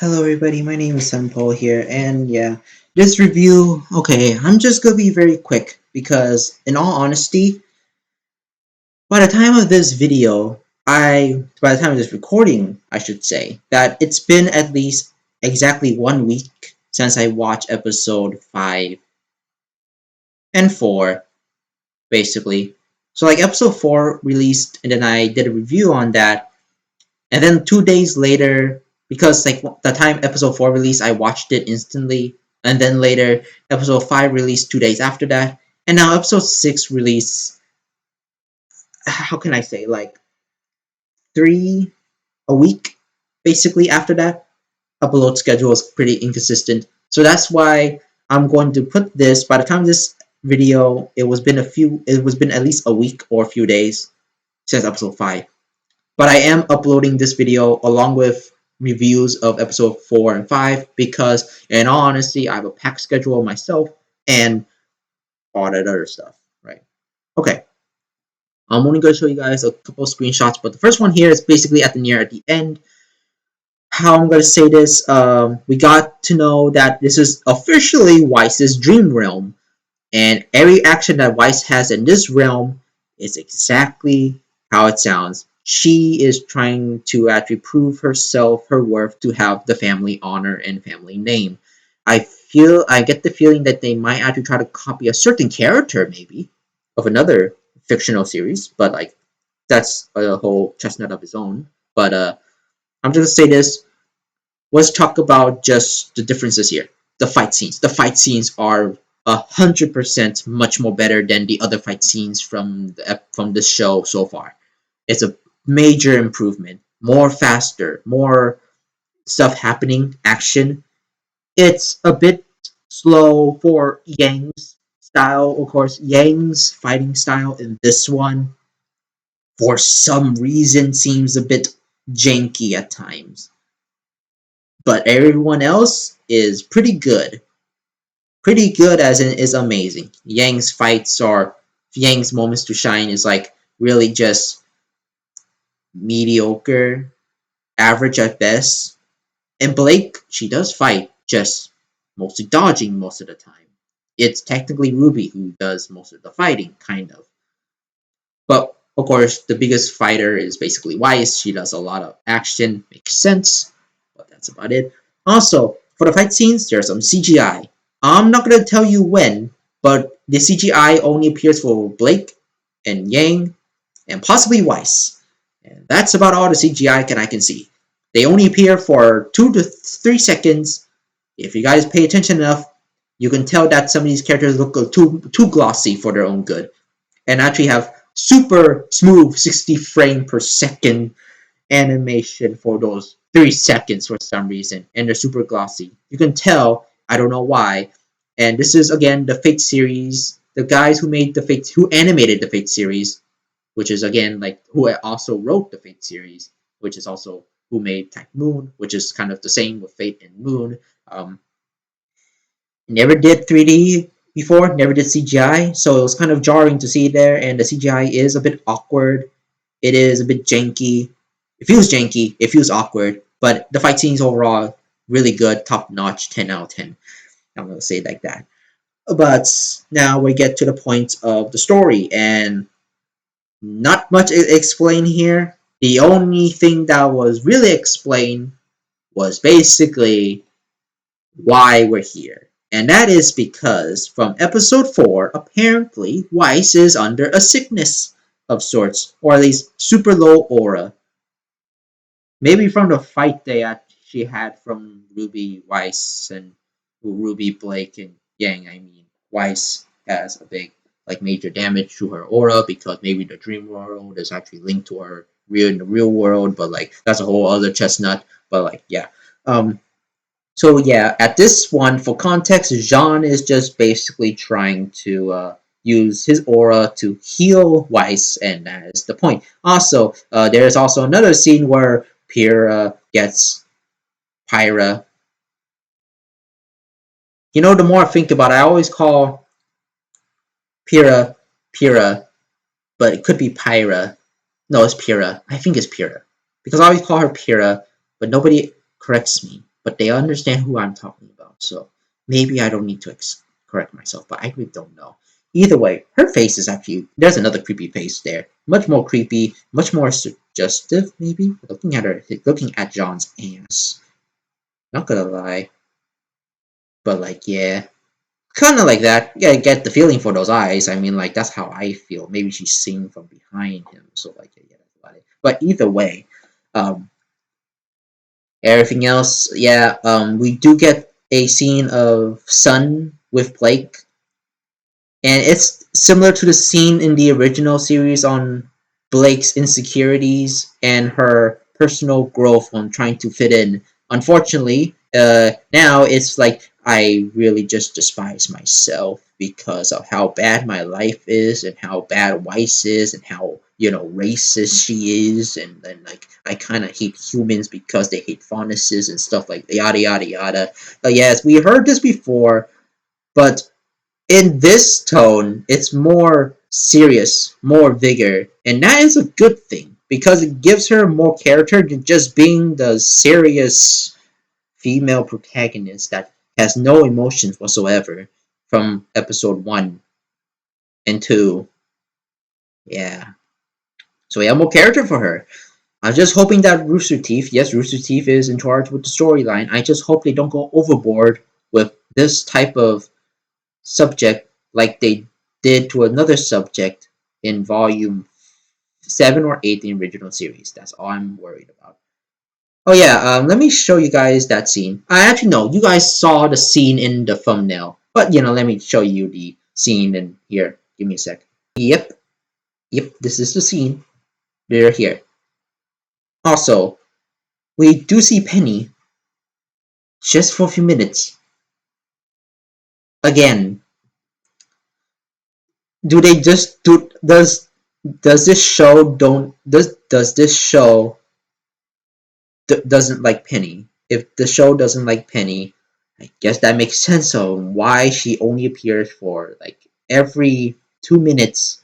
Hello everybody, my name is Paul here, and yeah, this review, okay, I'm just gonna be very quick because in all honesty, by the time of this video, by the time of this recording, I should say, that it's been at least exactly 1 week since I watched episode 5 and 4, basically. So like episode 4 released and then I did a review on that, and then 2 days later, because like the time episode 4 released, I watched it instantly. And then later, episode 5 released 2 days after that. And now episode 6 released, how can I say, like 3 a week, basically after that. Upload schedule is pretty inconsistent. So that's why I'm going to put this, by the time this video, it was been at least a week or a few days since episode 5. But I am uploading this video along with reviews of episode 4 and 5 because, in all honesty, I have a packed schedule myself and all that other stuff, right? Okay, I'm only going to show you guys a couple of screenshots, but the first one here is basically at the end. How I'm going to say this, we got to know that this is officially Weiss's dream realm, and every action that Weiss has in this realm is exactly how it sounds. She is trying to actually prove herself, her worth, to have the family honor and family name. I get the feeling that they might actually try to copy a certain character, maybe, of another fictional series, but like that's a whole chestnut of its own. But I'm just gonna say this. Let's talk about just the differences here. The fight scenes. The fight scenes are 100% much more better than the other fight scenes from the show so far. It's a major improvement. More faster, more stuff happening, action. It's a bit slow for Yang's style, of course. Yang's fighting style in this one, for some reason, seems a bit janky at times. But everyone else is pretty good. Pretty good as in is amazing. Yang's fights are Yang's moments to shine is like really just mediocre, average at best. And Blake, she does fight, just mostly dodging most of the time. It's technically RWBY who does most of the fighting, kind of. But of course, the biggest fighter is basically Weiss. She does a lot of action, makes sense, but that's about it. Also, for the fight scenes, there's some CGI. I'm not gonna tell you when, but the CGI only appears for Blake and Yang and possibly Weiss. And that's about all the CGI I can see. They only appear for 2 to 3 seconds. If you guys pay attention enough, you can tell that some of these characters look too glossy for their own good, and actually have super smooth 60 frame per second animation for those 3 seconds for some reason, and they're super glossy. You can tell, I don't know why. And this is again the Fate series, the guys who animated the Fate series, which is again like who also wrote the Fate series, which is also who made Type Moon, which is kind of the same with Fate and Moon. Never did 3D before, never did CGI, so it was kind of jarring to see there, and the CGI is a bit awkward. It is a bit janky. It feels janky, it feels awkward, but the fight scenes overall really good, top notch, 10 out of 10. I'm gonna say it like that. But now we get to the point of the story, and not much explained here. The only thing that was really explained was basically why we're here. And that is because from episode 4, apparently Weiss is under a sickness of sorts, or at least super low aura. Maybe from the fight she had from RWBY, Weiss, and RWBY, Blake, and Yang. I mean, Weiss has a big, like, major damage to her aura because maybe the dream world is actually linked to her in the real world, but like that's a whole other chestnut. But like, yeah. So yeah, at this one, for context, Jean is just basically trying to use his aura to heal Weiss, and that is the point. Also, there is also another scene where Pyrrha gets Pyra. You know, the more I think about it, I always call Pyrrha, but it could be Pyra. No, it's Pyrrha. I think it's Pyrrha. Because I always call her Pyrrha, but nobody corrects me. but they understand who I'm talking about. So maybe I don't need to correct myself, but I really don't know. Either way, her face is actually, there's another creepy face there. Much more creepy, much more suggestive, maybe. Looking at her, looking at John's ass. Not gonna lie, but like, yeah. Kind of like that. Yeah, I get the feeling for those eyes. I mean, like, that's how I feel. Maybe she's seeing from behind him. So, like, yeah, that's about it. But either way, um, everything else, yeah, we do get a scene of Sun with Blake, and it's similar to the scene in the original series on Blake's insecurities and her personal growth on trying to fit in. Unfortunately, now it's like I really just despise myself because of how bad my life is and how bad Weiss is and how racist she is, and then like I kind of hate humans because they hate fondnesses and stuff like yada yada yada. But yes, we heard this before, but in this tone, it's more serious, more vigor, and that is a good thing because it gives her more character than just being the serious female protagonist that has no emotions whatsoever from episode 1 and 2. Yeah. So we have more character for her. I'm just hoping that Rooster Teeth, yes, Rooster Teeth is in charge with the storyline. I just hope they don't go overboard with this type of subject like they did to another subject in volume 7 or 8 in the original series. That's all I'm worried about. Oh yeah, let me show you guys that scene. I actually know you guys saw the scene in the thumbnail, but let me show you the scene in here. Give me a sec. Yep, this is the scene. They're here. Also, we do see Penny just for a few minutes. Again, do they just do does this show don't does this show doesn't like Penny? If the show doesn't like Penny, I guess that makes sense of why she only appears for like every 2 minutes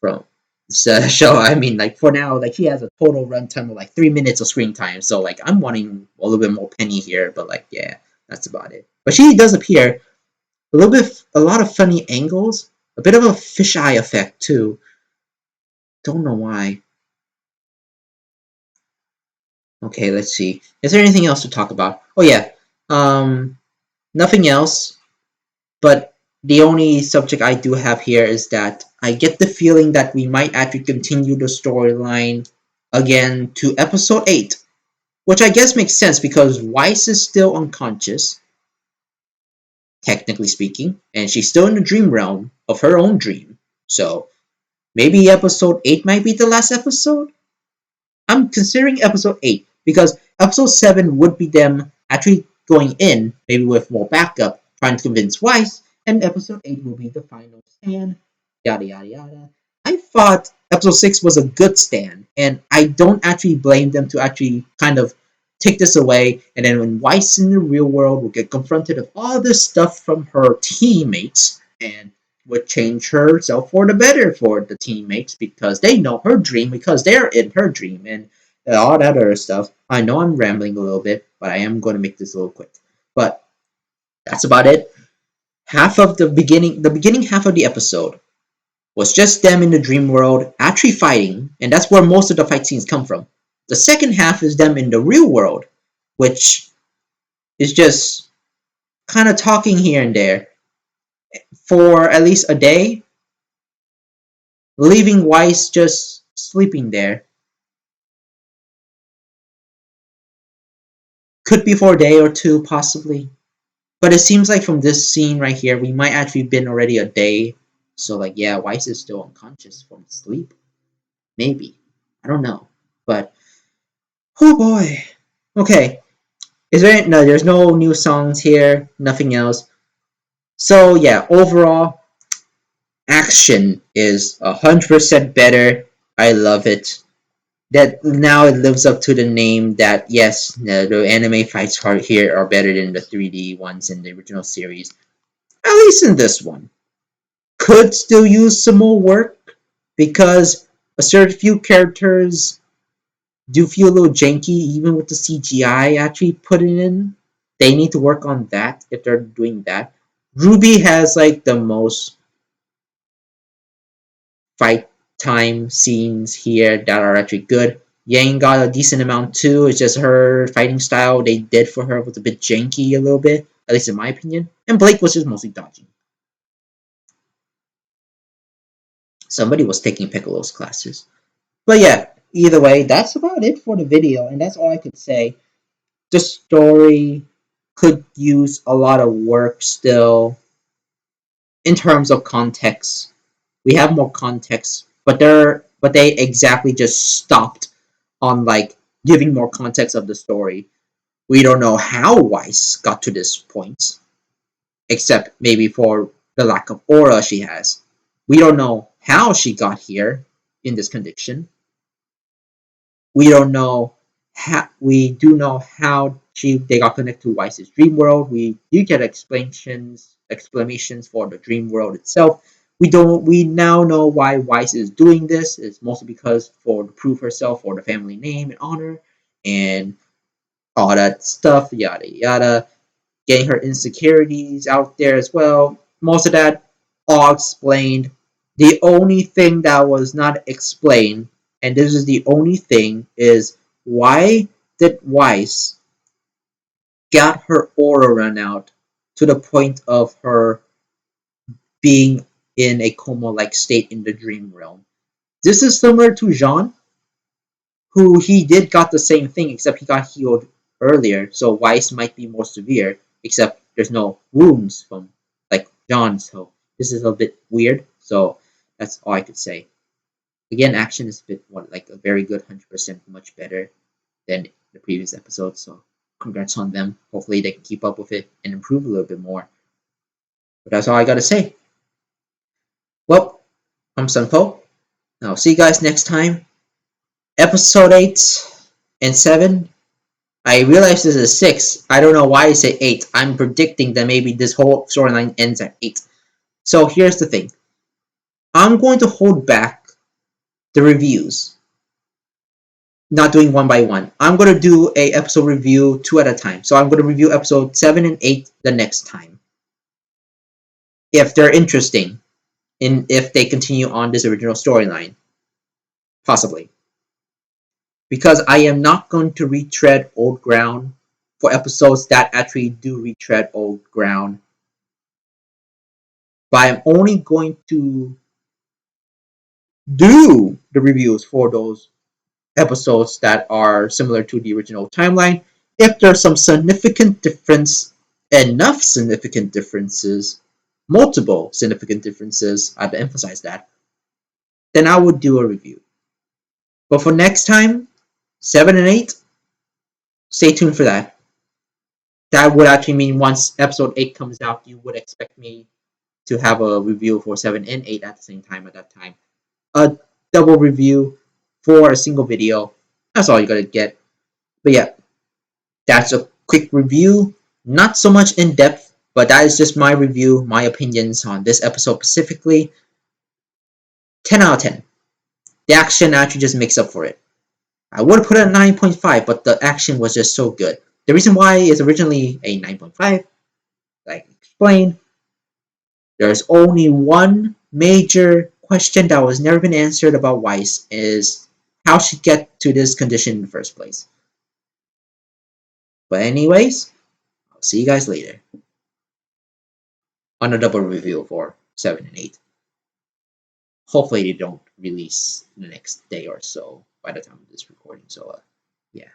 from the show. I mean, like for now, like she has a total runtime of like 3 minutes of screen time. So like I'm wanting a little bit more Penny here, but like yeah, that's about it. But she does appear a lot of funny angles, a bit of a fisheye effect too. Don't know why. Okay, let's see. Is there anything else to talk about? Oh yeah, um, nothing else. But the only subject I do have here is that I get the feeling that we might actually continue the storyline again to episode 8, which I guess makes sense because Weiss is still unconscious, technically speaking, and she's still in the dream realm of her own dream. So maybe episode 8 might be the last episode? I'm considering episode 8 because episode 7 would be them actually going in, maybe with more backup, trying to convince Weiss, and episode 8 will be the final stand, yada yada yada. I thought episode 6 was a good stand, and I don't actually blame them to actually kind of take this away, and then when Weiss in the real world will get confronted with all this stuff from her teammates, and would change herself for the better for the teammates because they know her dream because they're in her dream and all that other stuff. I know I'm rambling a little bit, but I am going to make this a little quick. But that's about it. Half of the beginning half of the episode was just them in the dream world actually fighting, and that's where most of the fight scenes come from. The second half is them in the real world, which is just kind of talking here and there for at least a day, leaving Weiss just sleeping there. Could be for a day or two, possibly. But it seems like from this scene right here, we might actually been already a day. So like, yeah, Weiss is still unconscious from sleep. Maybe. I don't know. But oh boy. Okay. Is there no? There's no new songs here. Nothing else. So yeah, overall, action is 100% better. I love it. That now it lives up to the name that yes, the anime fights here are better than the 3D ones in the original series. At least in this one. Could still use some more work because a certain few characters do feel a little janky even with the CGI actually putting in. They need to work on that if they're doing that. RWBY has like the most fight time scenes here that are actually good. Yang got a decent amount too. It's just her fighting style they did for her was a bit janky a little bit, at least in my opinion. And Blake was just mostly dodging. Somebody was taking Piccolo's classes. But yeah, either way, that's about it for the video, and that's all I could say. The story could use a lot of work still in terms of context. We have more context, but they exactly just stopped on like giving more context of the story. We don't know how Weiss got to this point, except maybe for the lack of aura she has. We don't know how she got here in this condition. We don't know how. We do know how they got connected to Weiss's dream world. We do get explanations for the dream world itself. We now know why Weiss is doing this. It's mostly because for to prove herself for the family name and honor and all that stuff, yada yada. Getting her insecurities out there as well. Most of that all explained. The only thing that was not explained, and this is the only thing, is why did Weiss got her aura run out to the point of her being in a coma-like state in the dream realm. This is similar to Jean, who he did got the same thing, except he got healed earlier, so Weiss might be more severe, except there's no wounds from like John, so this is a bit weird, so that's all I could say. Again, action is a bit like a very good 100% much better than the previous episode, so congrats on them. Hopefully they can keep up with it and improve a little bit more. But that's all I gotta say. Well, I'm Sunpo. I'll see you guys next time. Episode 8 and 7. I realize this is 6. I don't know why I say 8. I'm predicting that maybe this whole storyline ends at 8. So here's the thing. I'm going to hold back the reviews. Not doing one by one. I'm going to do a episode review 2 at a time. So I'm going to review episode 7 and 8 the next time. If they're interesting. And if they continue on this original storyline. Possibly. Because I am not going to retread old ground for episodes that actually do retread old ground. But I'm only going to do the reviews for those episodes that are similar to the original timeline. If there's some significant difference, enough significant differences, multiple significant differences, I have to emphasize that, then I would do a review. But for next time, 7 and 8, stay tuned for that. That would actually mean once episode 8 comes out, you would expect me to have a review for 7 and 8 at the same time at that time. A double review for a single video. That's all you gotta get. But yeah, that's a quick review. Not so much in depth, but that is just my review, my opinions on this episode specifically. 10 out of 10. The action actually just makes up for it. I would have put it at 9.5, but the action was just so good. The reason why it's originally a 9.5, like explained, there's only one major question that was never been answered about Weiss is how she get to this condition in the first place. But anyways, I'll see you guys later on a double review for 7 and 8. Hopefully they don't release the next day or so by the time of this recording. So yeah.